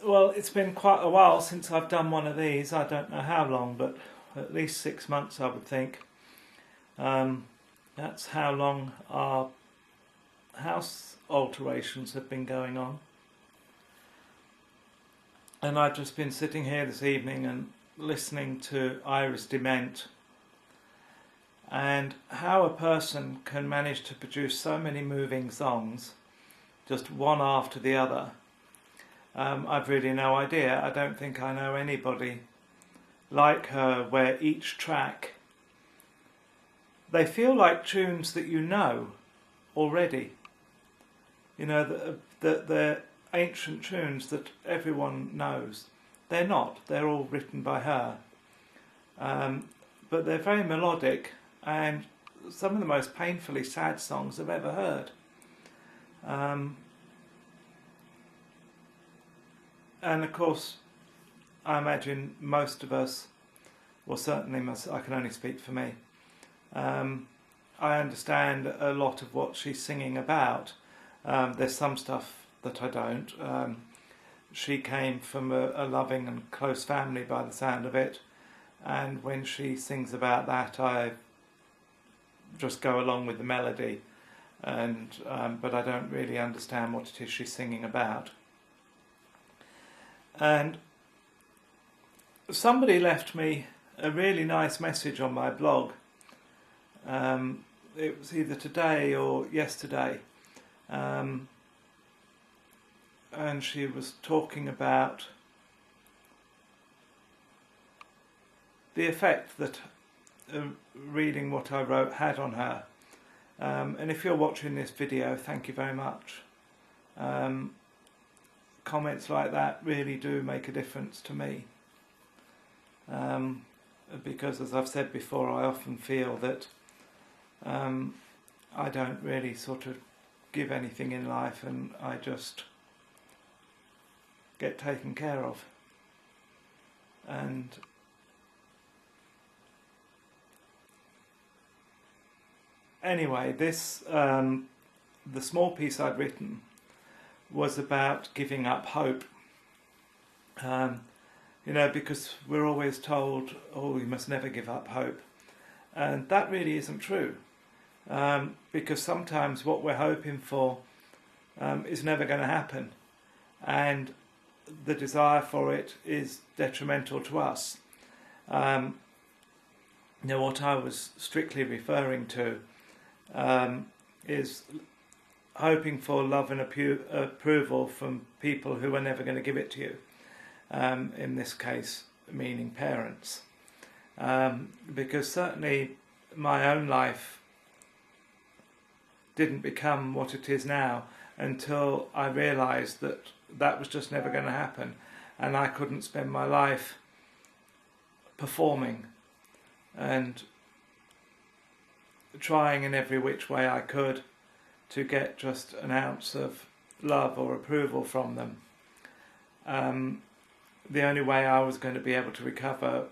Well, it's been quite a while since I've done one of these. I don't know how long, but at least 6 months, I would think. Um, that's how long our house alterations have been going on. And I've just been sitting here this evening and listening to Iris Dement, and how a person can manage to produce so many moving songs, just one after the other. I've really no idea. I don't think I know anybody like her, where each track, they feel like tunes that you know already. You know, that they're ancient tunes that everyone knows. They're not. They're all written by her. But they're very melodic, and some of the most painfully sad songs I've ever heard. And of course, I imagine most of us, well certainly I can only speak for me, I understand a lot of what she's singing about. There's some stuff that I don't. She came from a loving and close family by the sound of it, and when she sings about that, I just go along with the melody, and but I don't really understand what it is she's singing about. And somebody left me a really nice message on my blog. It was either today or yesterday, and she was talking about the effect that reading what I wrote had on her. And if you're watching this video, thank you very much. Comments like that really do make a difference to me, because as I've said before, I often feel that I don't really sort of give anything in life, and I just get taken care of. And anyway, this the small piece I'd written was about giving up hope. Because we're always told, oh, you must never give up hope. And that really isn't true. Because sometimes what we're hoping for is never going to happen. And the desire for it is detrimental to us. What I was strictly referring to is hoping for love and approval from people who are never going to give it to you, in this case meaning parents, because certainly my own life didn't become what it is now until I realised that that was just never going to happen, and I couldn't spend my life performing and trying in every which way I could to get just an ounce of love or approval from them. The only way I was going to be able to recover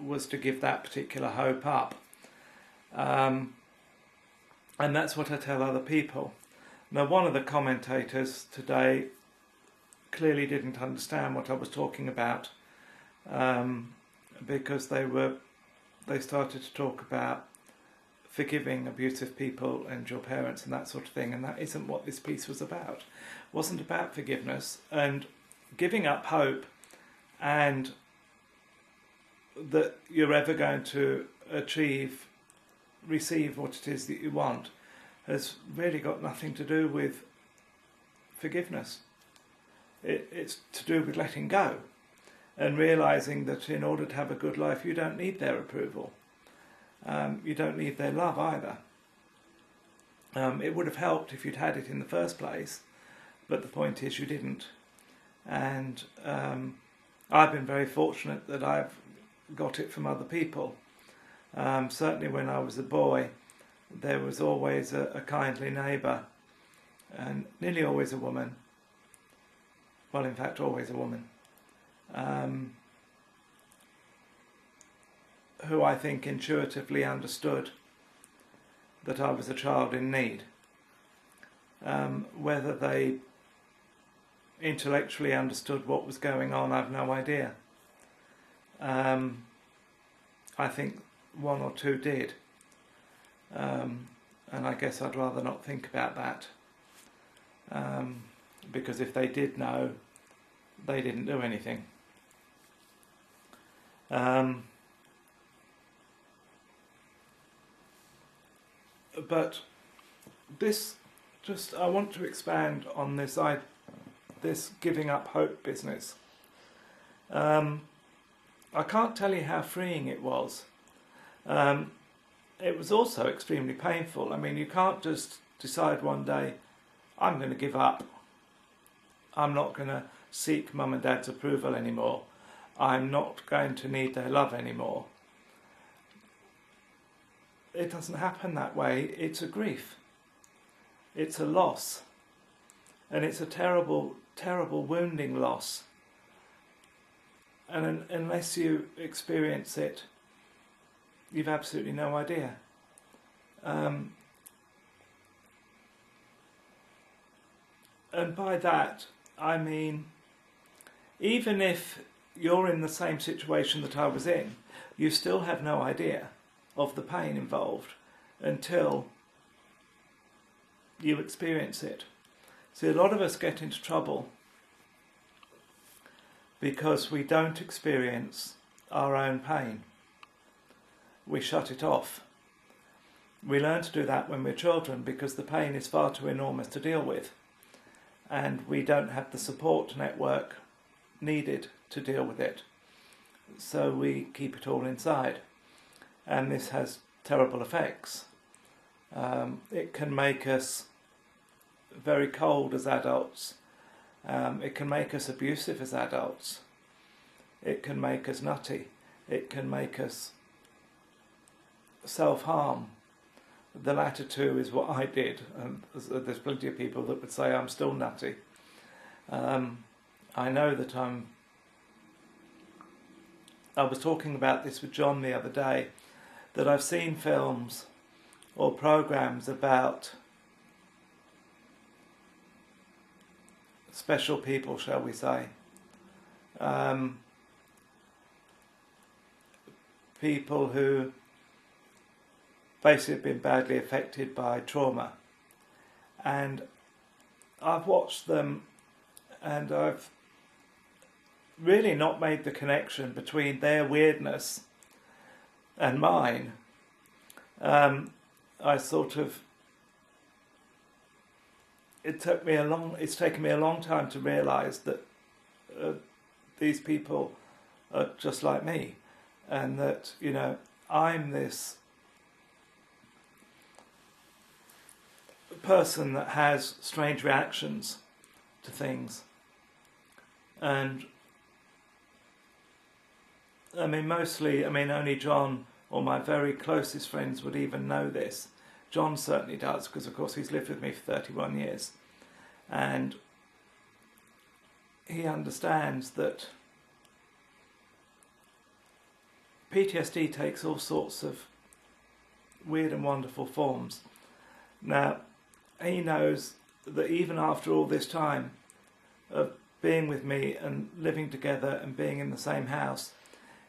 was to give that particular hope up. And that's what I tell other people. Now, one of the commentators today clearly didn't understand what I was talking about, because they started to talk about forgiving abusive people and your parents and that sort of thing, and that isn't what this piece was about. It wasn't about forgiveness and giving up hope and that you're ever going to receive what it is that you want, has really got nothing to do with forgiveness. It's to do with letting go and realising that in order to have a good life, you don't need their approval. You don't need their love either. It would have helped if you'd had it in the first place, but the point is you didn't. And I've been very fortunate that I've got it from other people. Certainly when I was a boy, there was always a kindly neighbour, and nearly always a woman. Well, in fact, always a woman. Who I think intuitively understood that I was a child in need. Whether they intellectually understood what was going on. I've no idea. I think one or two did. And I guess I'd rather not think about that. Because if they did know, they didn't do anything. But this, I want to expand on this giving up hope business. I can't tell you how freeing it was. It was also extremely painful. I mean, you can't just decide one day, I'm going to give up. I'm not going to seek mum and dad's approval anymore. I'm not going to need their love anymore. It doesn't happen that way. It's a grief. It's a loss. And it's a terrible, terrible, wounding loss. And unless you experience it, you've absolutely no idea. And by that, I mean, even if you're in the same situation that I was in, you still have no idea of the pain involved until you experience it. See, a lot of us get into trouble because we don't experience our own pain. We shut it off. We learn to do that when we're children because the pain is far too enormous to deal with, and we don't have the support network needed to deal with it. So we keep it all inside, and this has terrible effects. It can make us very cold as adults. It can make us abusive as adults. It can make us nutty. It can make us self-harm. The latter two is what I did, and there's plenty of people that would say I'm still nutty. I know that I was talking about this with John the other day, that I've seen films or programs about special people, shall we say, people who basically have been badly affected by trauma, and I've watched them and I've really not made the connection between their weirdness and mine. It's taken me a long time to realise that these people are just like me, and that, you know, I'm this person that has strange reactions to things. And I mean, only John or my very closest friends would even know this. John certainly does, because of course he's lived with me for 31 years. And he understands that PTSD takes all sorts of weird and wonderful forms. Now, he knows that even after all this time of being with me and living together and being in the same house,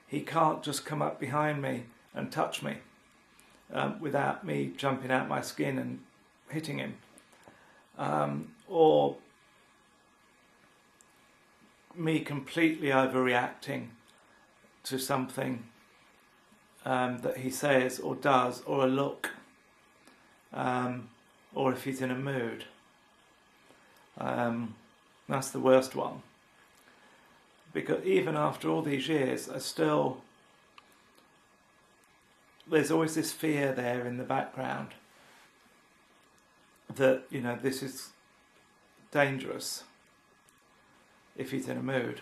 he can't just come up behind me and touch me without me jumping out my skin and hitting him, or me completely overreacting to something that he says or does, or a look, or if he's in a mood. That's the worst one. Because even after all these years, there's always this fear there in the background that, you know, this is dangerous if he's in a mood.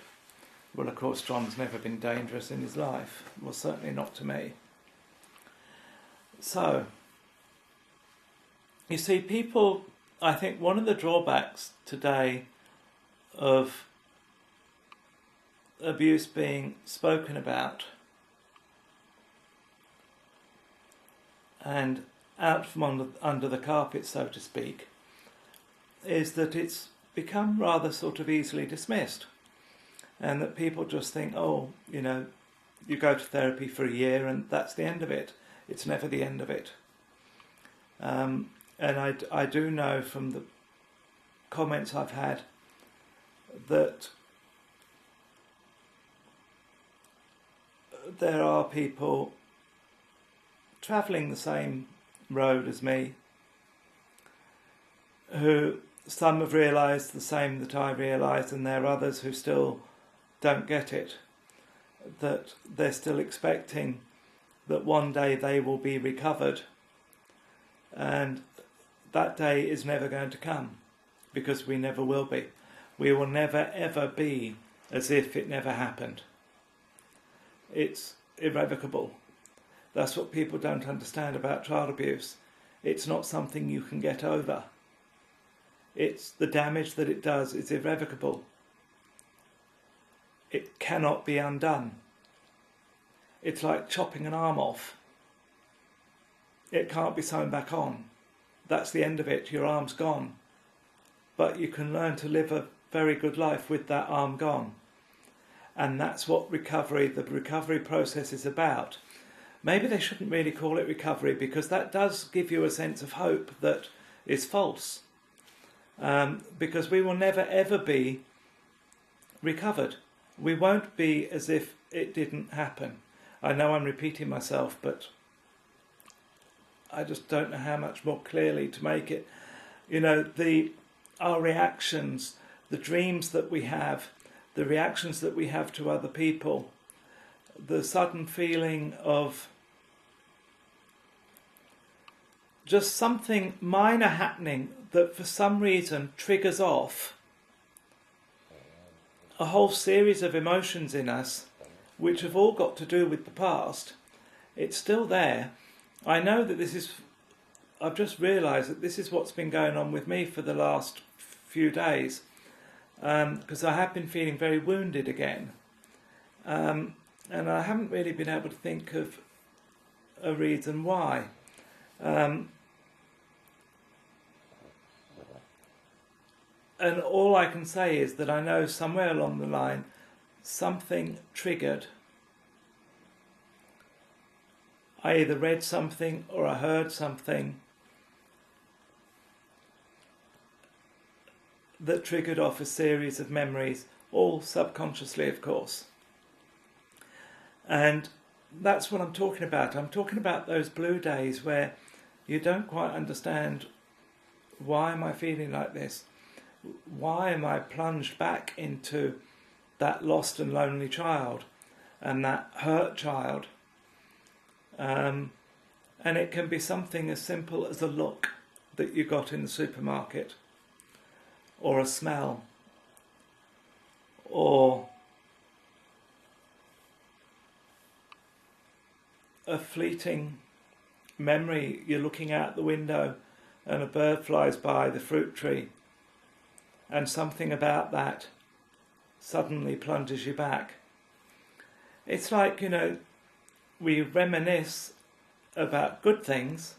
Well, of course, John's never been dangerous in his life. Well, certainly not to me. So, you see, people, I think one of the drawbacks today of abuse being spoken about and out from under the carpet, so to speak, is that it's become rather sort of easily dismissed, and that people just think, oh, you know, you go to therapy for a year and that's the end of it. It's never the end of it. And I do know from the comments I've had that there are people travelling the same road as me who some have realised the same that I realised, and there are others who still don't get it, that they're still expecting that one day they will be recovered, and that day is never going to come, because we never will be. We will never ever be as if it never happened. It's irrevocable. That's what people don't understand about child abuse. It's not something you can get over. It's the damage that it does is irrevocable. It cannot be undone. It's like chopping an arm off. It can't be sewn back on. That's the end of it. Your arm's gone. But you can learn to live a very good life with that arm gone. And that's what the recovery process is about. Maybe they shouldn't really call it recovery, because that does give you a sense of hope that is false. Because we will never ever be recovered. We won't be as if it didn't happen. I know I'm repeating myself, but I just don't know how much more clearly to make it. You know, our reactions, the dreams that we have, the reactions that we have to other people, the sudden feeling of just something minor happening that for some reason triggers off a whole series of emotions in us, which have all got to do with the past. It's still there. I know that I've just realised that this is what's been going on with me for the last few days, because I have been feeling very wounded again. And I haven't really been able to think of a reason why. And all I can say is that I know somewhere along the line something triggered. I either read something or I heard something that triggered off a series of memories, all subconsciously, of course. And that's what I'm talking about. I'm talking about those blue days where you don't quite understand, why am I feeling like this? Why am I plunged back into that lost and lonely child and that hurt child? And it can be something as simple as a look that you got in the supermarket, or a smell, or a fleeting memory. You're looking out the window and a bird flies by the fruit tree, and something about that suddenly plunges you back. It's like, you know, we reminisce about good things,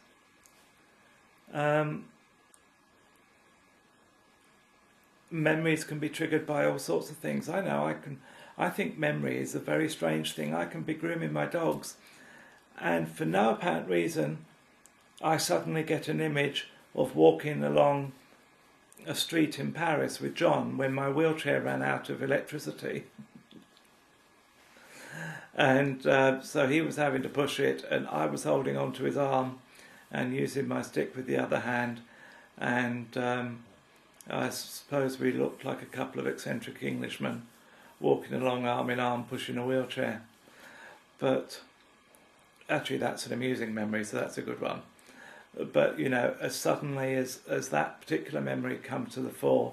memories can be triggered by all sorts of things. I think memory is a very strange thing. I can be grooming my dogs, and for no apparent reason I suddenly get an image of walking along a street in Paris with John when my wheelchair ran out of electricity. And so he was having to push it, and I was holding onto his arm and using my stick with the other hand, and I suppose we looked like a couple of eccentric Englishmen walking along arm in arm pushing a wheelchair. But actually that's an amusing memory, so that's a good one. But, you know, as suddenly as that particular memory comes to the fore,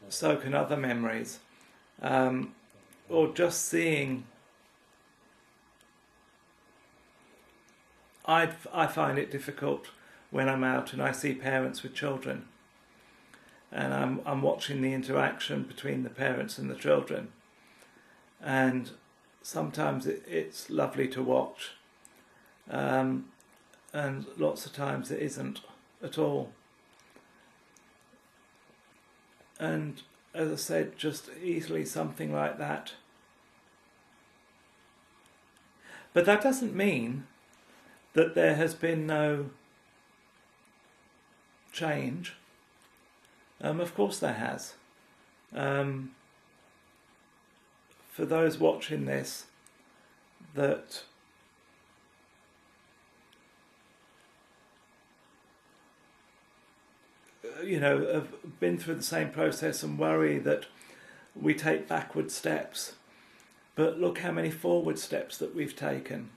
so can other memories. Or just seeing... I find it difficult when I'm out and I see parents with children, and I'm watching the interaction between the parents and the children, and sometimes it's lovely to watch, and lots of times it isn't at all. And as I said, just easily something like that. But that doesn't mean that there has been no change. Of course there has. For those watching this that have been through the same process and worry that we take backward steps, but look how many forward steps that we've taken.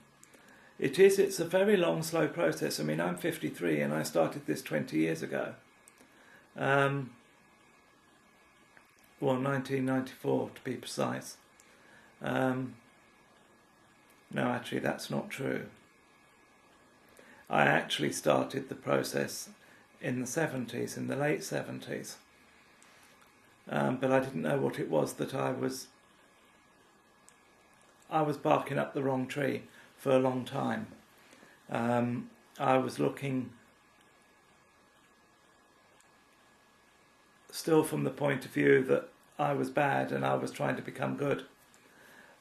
It's a very long, slow process. I mean, I'm 53 and I started this 20 years ago. Well, 1994 to be precise. No, actually that's not true. I actually started the process in the 70s, in the late 70s. But I didn't know what it was that I was barking up the wrong tree for a long time. I was looking still from the point of view that I was bad and I was trying to become good.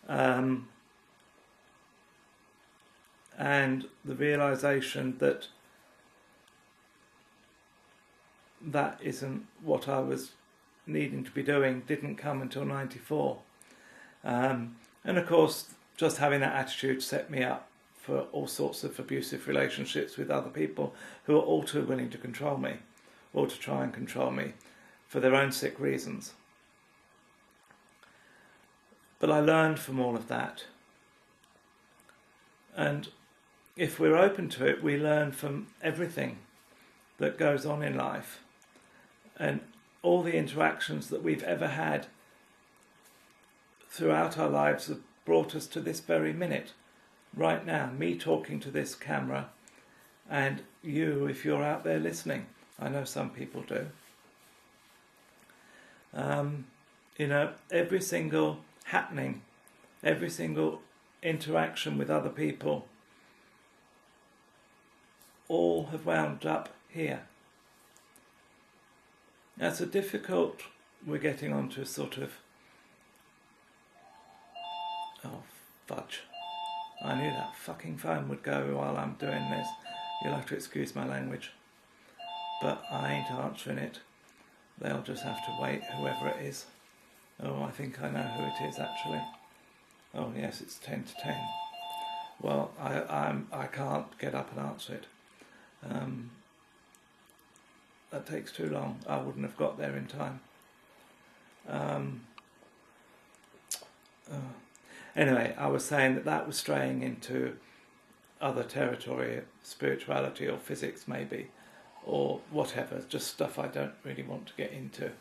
And the realization that that isn't what I was needing to be doing didn't come until 94. And of course, just having that attitude set me up for all sorts of abusive relationships with other people who are all too willing to control me, or to try and control me for their own sick reasons. But I learned from all of that. And if we're open to it, we learn from everything that goes on in life. And all the interactions that we've ever had throughout our lives have brought us to this very minute. Right now, me talking to this camera, and you, if you're out there listening. I know some people do. Every single happening, every single interaction with other people, all have wound up here. That's a difficult, we're getting onto a sort of, oh fudge, I knew that fucking phone would go while I'm doing this. You'll have to excuse my language, but I ain't answering it. They'll just have to wait, whoever it is. Oh, I think I know who it is actually. Oh yes, it's 10 to 10. Well, I can't get up and answer it. That takes too long. I wouldn't have got there in time. Anyway, I was saying that was straying into other territory, spirituality or physics maybe, or whatever, just stuff I don't really want to get into.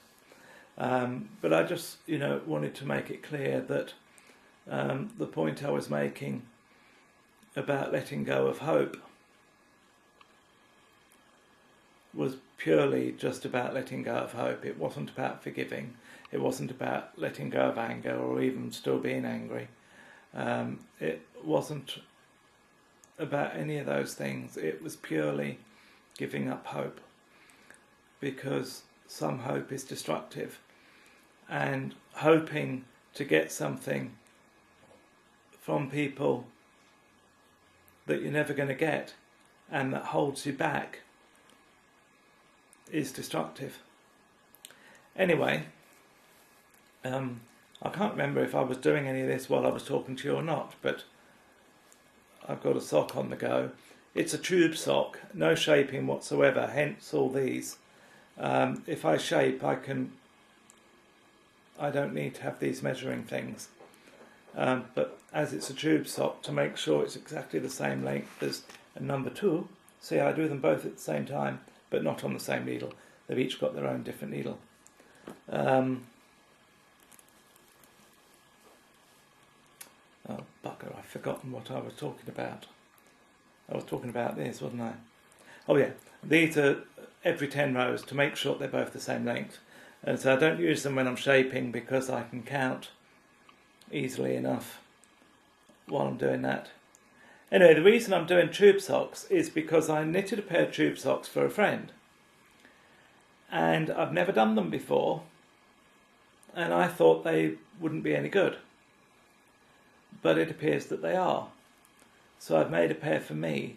But I just, wanted to make it clear that the point I was making about letting go of hope was purely just about letting go of hope. It wasn't about forgiving. It wasn't about letting go of anger or even still being angry. It wasn't about any of those things. It was purely giving up hope, because some hope is destructive, and hoping to get something from people that you're never going to get and that holds you back is destructive. Anyway, I can't remember if I was doing any of this while I was talking to you or not, but I've got a sock on the go. It's a tube sock, no shaping whatsoever, hence all these. If I shape, I don't need to have these measuring things. But as it's a tube sock, to make sure it's exactly the same length as a number 2, see, I do them both at the same time, but not on the same needle. They've each got their own different needle. Oh, bugger, I've forgotten what I was talking about. I was talking about this, wasn't I? Oh yeah, these are every 10 rows to make sure they're both the same length. And so I don't use them when I'm shaping, because I can count easily enough while I'm doing that. Anyway, the reason I'm doing tube socks is because I knitted a pair of tube socks for a friend. And I've never done them before. And I thought they wouldn't be any good. But it appears that they are. So I've made a pair for me,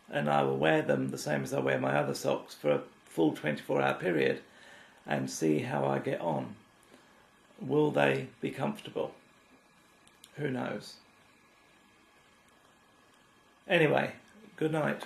and I will wear them the same as I wear my other socks for a full 24-hour period and see how I get on. Will they be comfortable? Who knows? Anyway, good night.